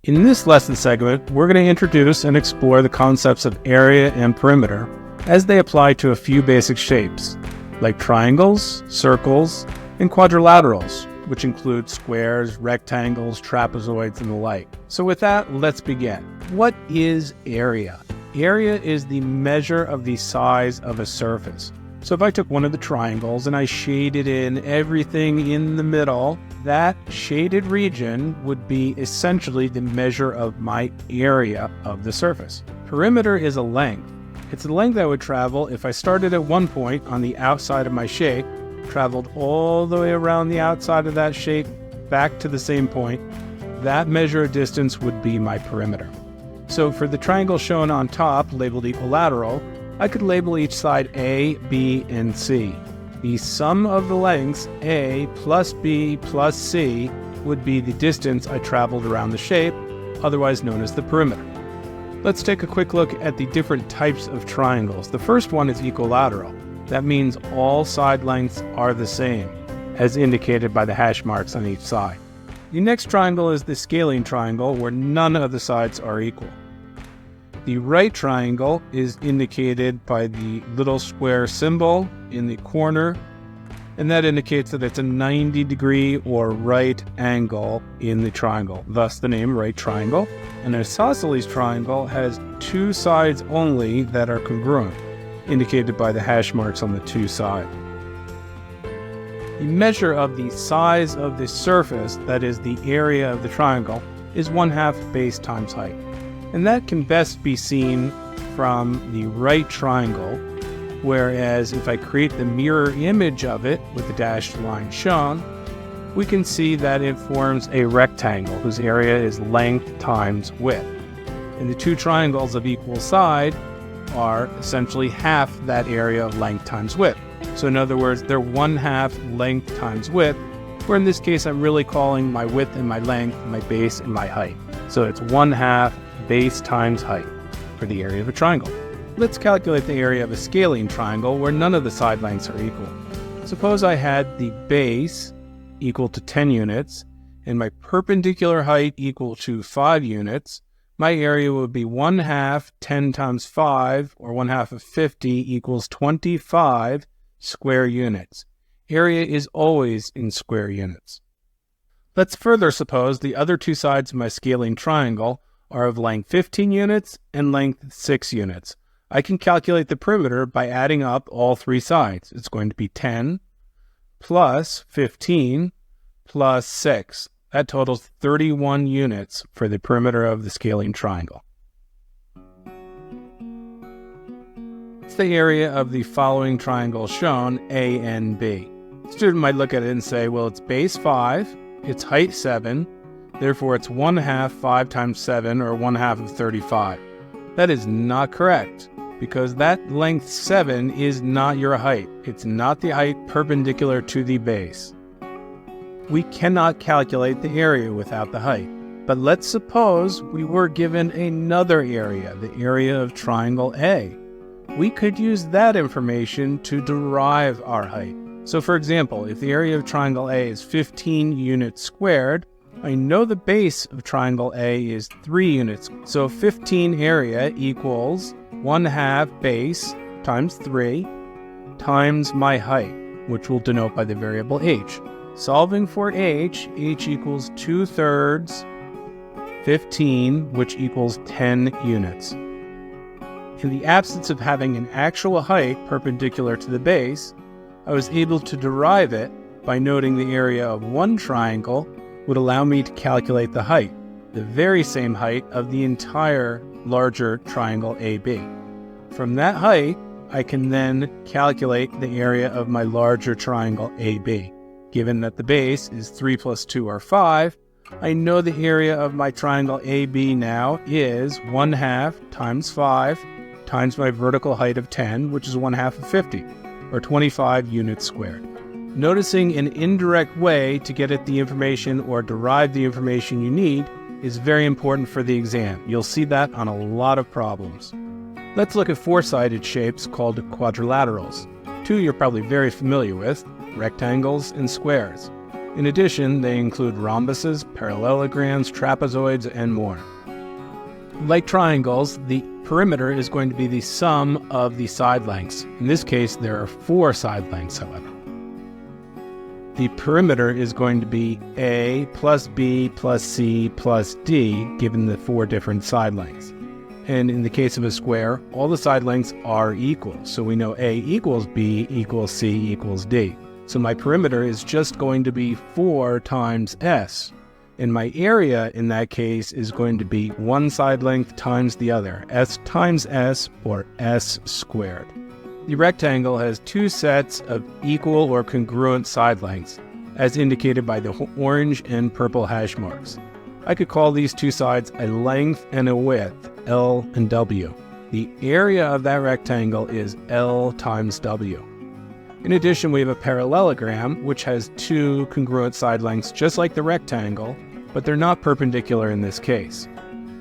In this lesson segment, we're going to introduce and explore the concepts of area and perimeter as they apply to a few basic shapes, like triangles, circles, and quadrilaterals, which include squares, rectangles, trapezoids, and the like. So with that, let's begin. What is area? Area is the measure of the size of a surface. So if I took one of the triangles and I shaded in everything in the middle, that shaded region would be essentially the measure of my area of the surface. Perimeter is a length. It's the length I would travel if I started at one point on the outside of my shape, traveled all the way around the outside of that shape, back to the same point. That measure of distance would be my perimeter. So for the triangle shown on top, labeled equilateral, I could label each side A, B, and C. The sum of the lengths A plus B plus C would be the distance I traveled around the shape, otherwise known as the perimeter. Let's take a quick look at the different types of triangles. The first one is equilateral. That means all side lengths are the same, as indicated by the hash marks on each side. The next triangle is the scalene triangle, where none of the sides are equal. The right triangle is indicated by the little square symbol in the corner, and that indicates that it's a 90-degree or right angle in the triangle, thus the name right triangle. An isosceles triangle has two sides only that are congruent, indicated by the hash marks on the two sides. The measure of the size of the surface, that is the area of the triangle, is 1/2 base times height. And that can best be seen from the right triangle, whereas if I create the mirror image of it with the dashed line shown, we can see that it forms a rectangle whose area is length times width. And the two triangles of equal side are essentially half that area of length times width. So in other words, they're 1/2 length times width, where in this case I'm really calling my width and my length my base and my height. So it's 1/2 base times height for the area of a triangle. Let's calculate the area of a scalene triangle where none of the side lengths are equal. Suppose I had the base equal to 10 units and my perpendicular height equal to 5 units. My area would be 1/2 10 times 5, or 1/2 of 50, equals 25 square units. Area is always in square units. Let's further suppose the other two sides of my scalene triangle are of length 15 units and length 6 units. I can calculate the perimeter by adding up all three sides. It's going to be 10 plus 15 plus 6. That totals 31 units for the perimeter of the scalene triangle. It's the area of the following triangles shown, A and B. The student might look at it and say, well, it's base 5, its height 7, therefore it's 1/2 5 times 7, or 1/2 of 35. That is not correct, because that length 7 is not your height. It's not the height perpendicular to the base. We cannot calculate the area without the height. But let's suppose we were given another area, the area of triangle A. We could use that information to derive our height. So for example, if the area of triangle A is 15 units squared, I know the base of triangle A is 3 units. So 15 area equals 1/2 base times 3 times my height, which we'll denote by the variable h. Solving for h equals 2/3 15, which equals 10 units. In the absence of having an actual height perpendicular to the base, I was able to derive it by noting the area of one triangle would allow me to calculate the height, the very same height of the entire larger triangle AB. From that height, I can then calculate the area of my larger triangle AB. Given that the base is 3 plus 2 or 5, I know the area of my triangle AB now is 1/2 times 5 times my vertical height of 10, which is 1/2 of 50, or 25 units squared. Noticing an indirect way to get at the information or derive the information you need is very important for the exam. You'll see that on a lot of problems. Let's look at four-sided shapes called quadrilaterals. Two you're probably very familiar with, rectangles and squares. In addition, they include rhombuses, parallelograms, trapezoids, and more. Like triangles, the perimeter is going to be the sum of the side lengths. In this case, there are 4 side lengths, however. The perimeter is going to be A plus B plus C plus D, given the 4 different side lengths. And in the case of a square, all the side lengths are equal. So we know A equals B equals C equals D. So my perimeter is just going to be 4 times S. And my area in that case is going to be one side length times the other, S times S, or S squared. The rectangle has 2 sets of equal or congruent side lengths, as indicated by the orange and purple hash marks. I could call these 2 sides a length and a width, L and W. The area of that rectangle is L times W. In addition, we have a parallelogram, which has 2 congruent side lengths just like the rectangle, but they're not perpendicular in this case.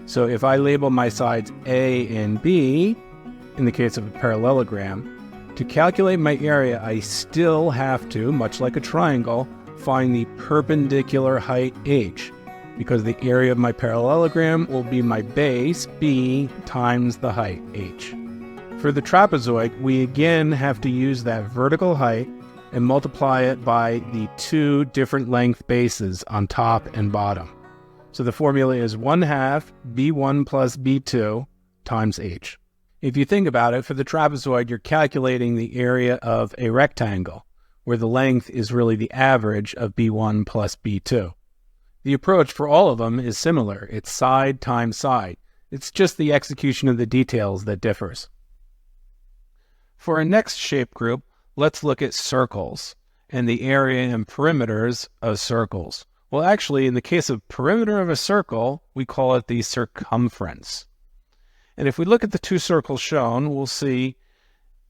So if I label my sides A and B, in the case of a parallelogram, to calculate my area, I still have to, much like a triangle, find the perpendicular height h, because the area of my parallelogram will be my base, B, times the height, h. For the trapezoid, we again have to use that vertical height and multiply it by the 2 different length bases on top and bottom. So the formula is 1/2 B1 plus B2 times h. If you think about it, for the trapezoid, you're calculating the area of a rectangle, where the length is really the average of B1 plus B2. The approach for all of them is similar. It's side times side. It's just the execution of the details that differs. For our next shape group, let's look at circles and the area and perimeters of circles. Well, actually, in the case of perimeter of a circle, we call it the circumference. And if we look at the 2 circles shown, we'll see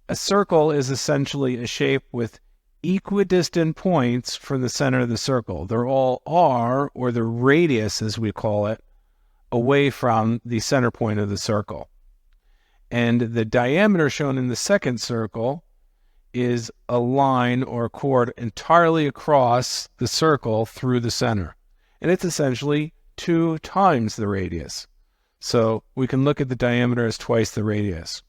a circle is essentially a shape with equidistant points from the center of the circle. They're all R, or the radius as we call it, away from the center point of the circle. And the diameter shown in the second circle is a line or a chord entirely across the circle through the center. And it's essentially 2 times the radius. So we can look at the diameter as twice the radius.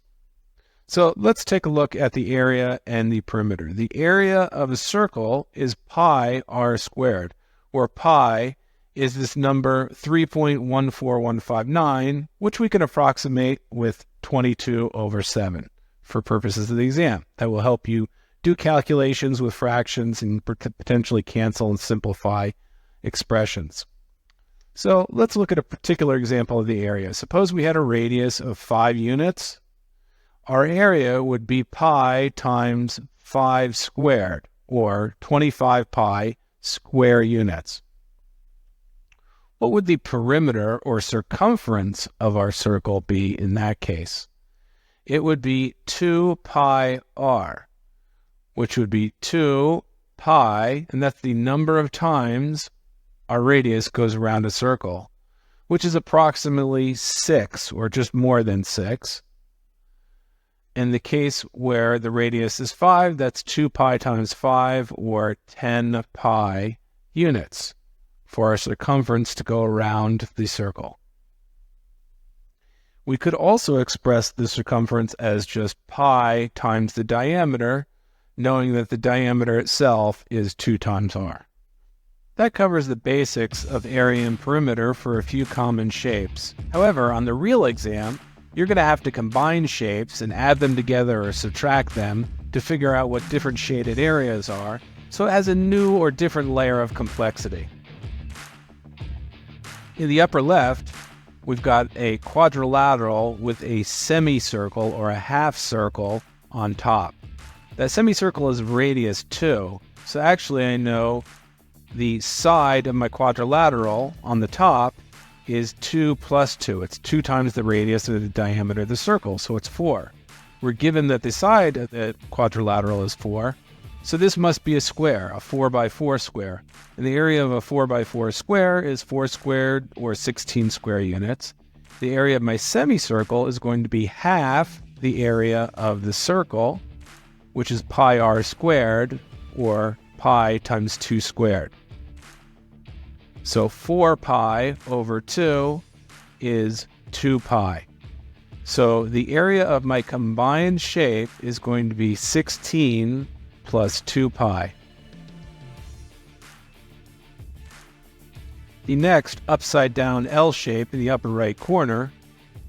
So let's take a look at the area and the perimeter. The area of a circle is pi r squared, where pi is this number 3.14159, which we can approximate with 22/7 for purposes of the exam. That will help you do calculations with fractions and potentially cancel and simplify expressions. So let's look at a particular example of the area. Suppose we had a radius of 5 units. Our area would be pi times 5 squared, or 25 pi square units. What would the perimeter or circumference of our circle be in that case? It would be 2 pi r, which would be 2 pi, and that's the number of times our radius goes around a circle, which is approximately 6, or just more than 6. In the case where the radius is 5, that's 2 pi times 5, or 10 pi units for our circumference to go around the circle. We could also express the circumference as just pi times the diameter, knowing that the diameter itself is 2 times r. That covers the basics of area and perimeter for a few common shapes. However, on the real exam, you're going to have to combine shapes and add them together or subtract them to figure out what different shaded areas are, so it has a new or different layer of complexity. In the upper left, we've got a quadrilateral with a semicircle or a half circle on top. That semicircle is radius 2, so actually I know the side of my quadrilateral on the top is 2 plus 2. It's 2 times the radius of the diameter of the circle, so it's 4. We're given that the side of the quadrilateral is 4, so this must be a square, a 4 by 4 square. And the area of a 4 by 4 square is 4 squared, or 16 square units. The area of my semicircle is going to be half the area of the circle, which is pi r squared, or pi times 2 squared. So 4 pi over 2 is 2 pi. So the area of my combined shape is going to be 16 plus 2 pi. The next upside down L shape in the upper right corner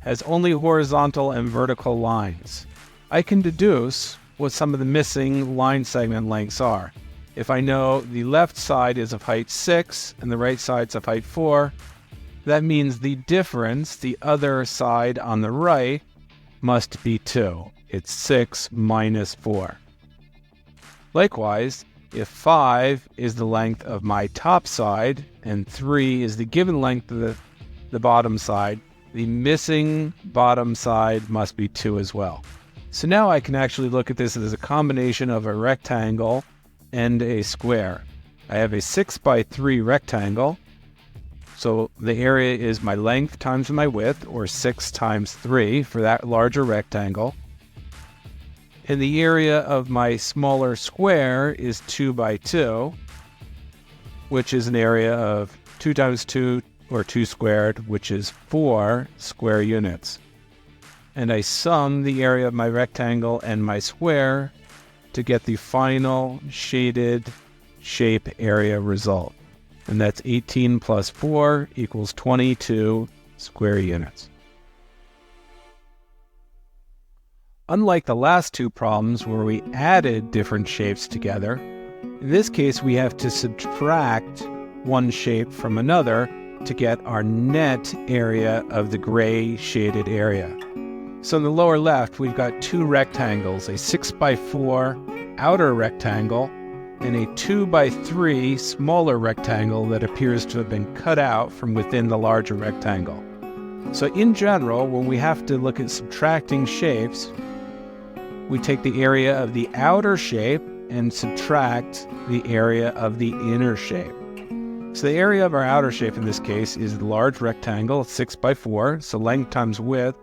has only horizontal and vertical lines. I can deduce what some of the missing line segment lengths are. If I know the left side is of height 6 and the right side's of height 4, that means the difference, the other side on the right, must be 2. It's 6 minus 4. Likewise, if 5 is the length of my top side and 3 is the given length of the bottom side, the missing bottom side must be 2 as well. So now I can actually look at this as a combination of a rectangle and a square. I have a 6 by 3 rectangle. So the area is my length times my width, or 6 times 3 for that larger rectangle. And the area of my smaller square is 2 by 2, which is an area of 2 times 2, or 2 squared, which is 4 square units. And I sum the area of my rectangle and my square to get the final shaded shape area result. And that's 18 plus 4 equals 22 square units. Unlike the last two problems where we added different shapes together, in this case we have to subtract one shape from another to get our net area of the gray shaded area. So in the lower left we've got two rectangles, a 6 by 4 outer rectangle and a 2 by 3 smaller rectangle that appears to have been cut out from within the larger rectangle. So in general, when we have to look at subtracting shapes, we take the area of the outer shape and subtract the area of the inner shape. So the area of our outer shape in this case is the large rectangle, 6 by 4, so length times width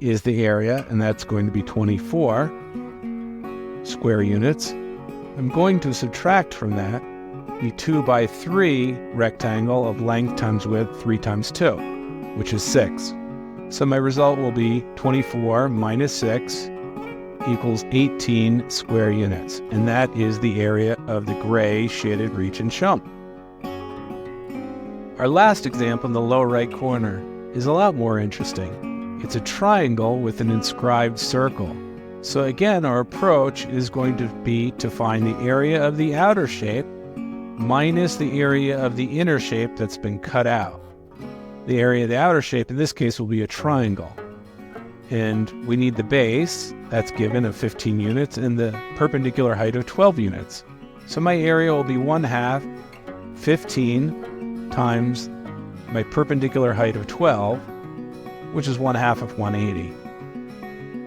is the area, and that's going to be 24 square units. I'm going to subtract from that the 2 by 3 rectangle of length times width 3 times 2, which is 6. So my result will be 24 minus 6 equals 18 square units, and that is the area of the gray shaded reach and shump. Our last example in the lower right corner is a lot more interesting. It's a triangle with an inscribed circle. So again, our approach is going to be to find the area of the outer shape minus the area of the inner shape that's been cut out. The area of the outer shape in this case will be a triangle. And we need the base, that's given, of 15 units, and the perpendicular height of 12 units. So my area will be 1/2 15 times my perpendicular height of 12, which is 1/2 of 180.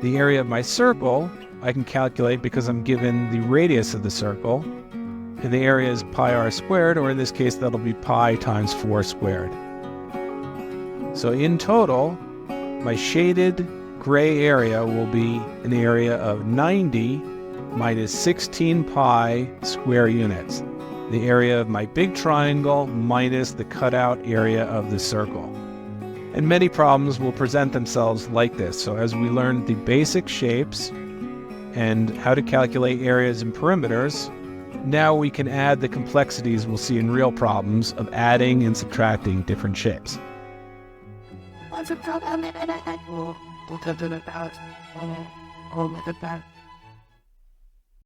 The area of my circle I can calculate because I'm given the radius of the circle, and the area is pi r squared, or in this case that'll be pi times 4 squared. So in total, my shaded gray area will be an area of 90 minus 16 pi square units, the area of my big triangle minus the cutout area of the circle. And many problems will present themselves like this. So as we learn the basic shapes and how to calculate areas and perimeters, now we can add the complexities we'll see in real problems of adding and subtracting different shapes. What's a problem?